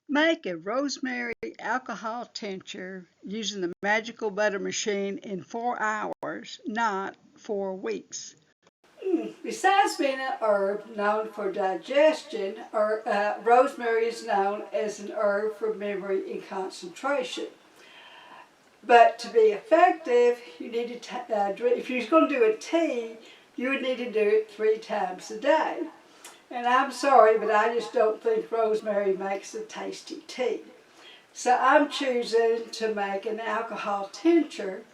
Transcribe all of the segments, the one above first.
Make a rosemary alcohol tincture using the magical butter machine in 4 hours, not 4 weeks. Besides being an herb known for digestion, rosemary is known as an herb for memory and concentration. But to be effective, you need to if you're going to do a tea, you would need to do it 3 times a day. And I'm sorry, but I just don't think rosemary makes a tasty tea. So I'm choosing to make an alcohol tincture,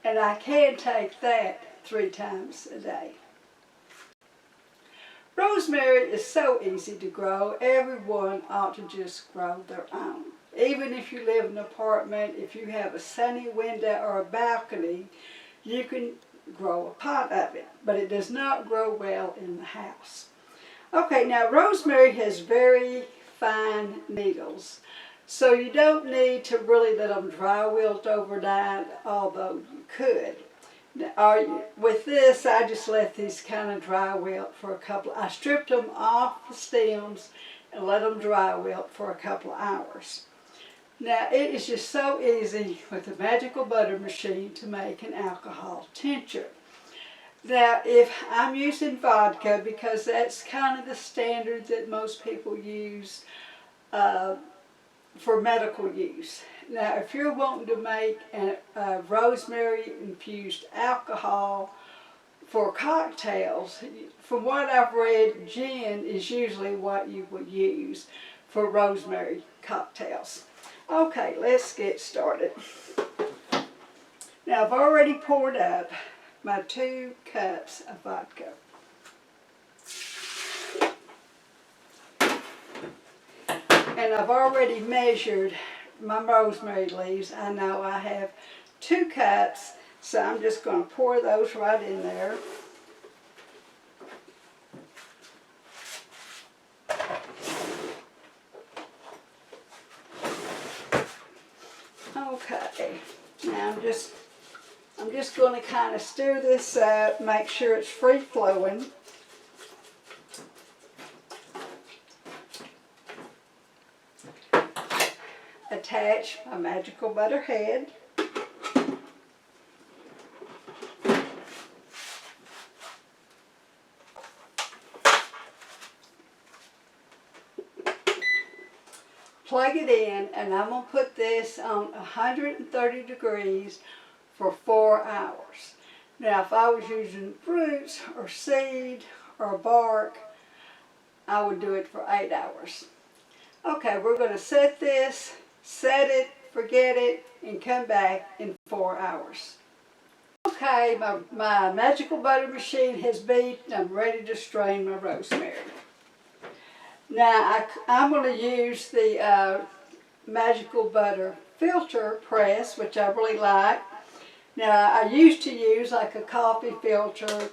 and I can take that 3 times a day. Rosemary is so easy to grow. Everyone ought to just grow their own. Even if you live in an apartment, if you have a sunny window or a balcony, you can grow a pot of it, but it does not grow well in the house. Okay, now rosemary has very fine needles, so you don't need to really let them dry wilt overnight, although you could. With this, I just let these kind of dry wilt for I stripped them off the stems and let them dry wilt for a couple of hours. Now, it is just so easy with the magical butter machine to make an alcohol tincture. Now, if I'm using vodka, because that's kind of the standard that most people use for medical use. Now, if you're wanting to make a rosemary-infused alcohol for cocktails, from what I've read, gin is usually what you would use for rosemary cocktails. Okay, let's get started. Now, I've already poured up my 2 cups of vodka. And I've already measured my rosemary leaves. I know I have 2 cups, so I'm just going to pour those right in there. Okay, now I'm just going to kind of stir this up, make sure it's free flowing. Attach my magical butter head. Plug it in, and I'm going to put this on 130 degrees for 4 hours. Now, if I was using fruits or seed or bark, I would do it for 8 hours. Okay, we're going to set this, set it, forget it, and come back in 4 hours. Okay, my magical butter machine has beeped, and I'm ready to strain my rosemary. Now, I'm going to use the magical butter filter press, which I really like. Now, I used to use like a coffee filter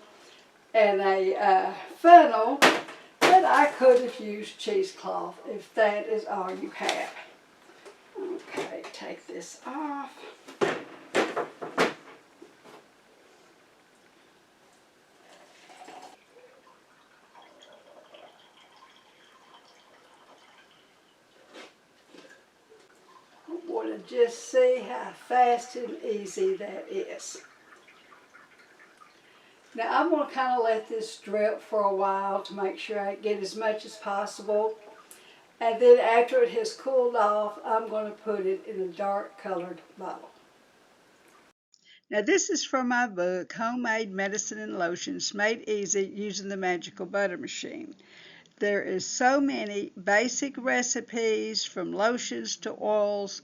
and a funnel, but I could have used cheesecloth if that is all you have. Okay, take this off. I want to just see how fast and easy that is. Now I'm going to kind of let this drip for a while to make sure I get as much as possible. And then after it has cooled off, I'm going to put it in a dark colored bottle. Now this is from my book, Homemade Medicine and Lotions Made Easy Using the Magical Butter Machine. There is so many basic recipes, from lotions to oils,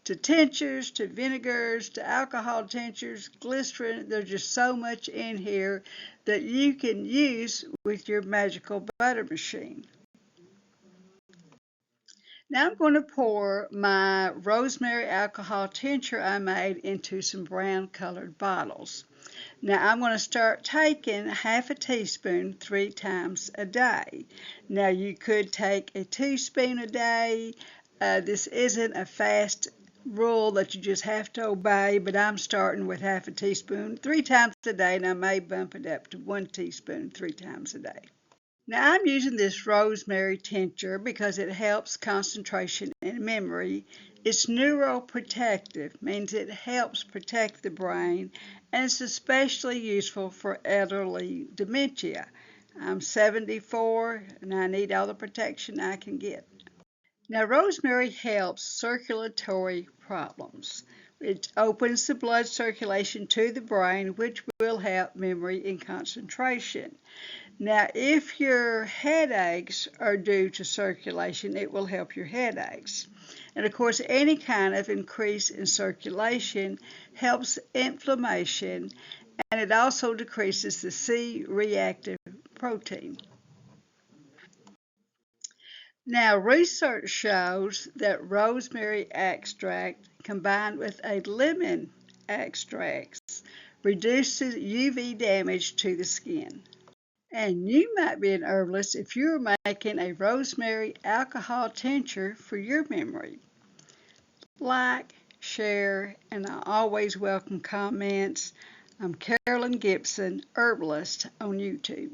to tinctures, to vinegars, to alcohol tinctures, glycerin. There's just so much in here that you can use with your magical butter machine. Now I'm going to pour my rosemary alcohol tincture I made into some brown colored bottles. Now I'm going to start taking half a teaspoon 3 times a day. Now you could take a teaspoon a day. This isn't a fast rule that you just have to obey, but I'm starting with half a teaspoon 3 times a day, and I may bump it up to 1 teaspoon 3 times a day. Now I'm using this rosemary tincture because it helps concentration and memory. It's neuroprotective, means it helps protect the brain, and it's especially useful for elderly dementia. I'm 74 and I need all the protection I can get. Now, rosemary helps circulatory problems. It opens the blood circulation to the brain, which will help memory and concentration. Now, if your headaches are due to circulation, it will help your headaches. And of course, any kind of increase in circulation helps inflammation, and it also decreases the C-reactive protein. Now, research shows that rosemary extract combined with a lemon extract reduces UV damage to the skin. And you might be an herbalist if you're making a rosemary alcohol tincture for your memory. Like, share, and I always welcome comments. I'm Carolyn Gibson, herbalist on YouTube.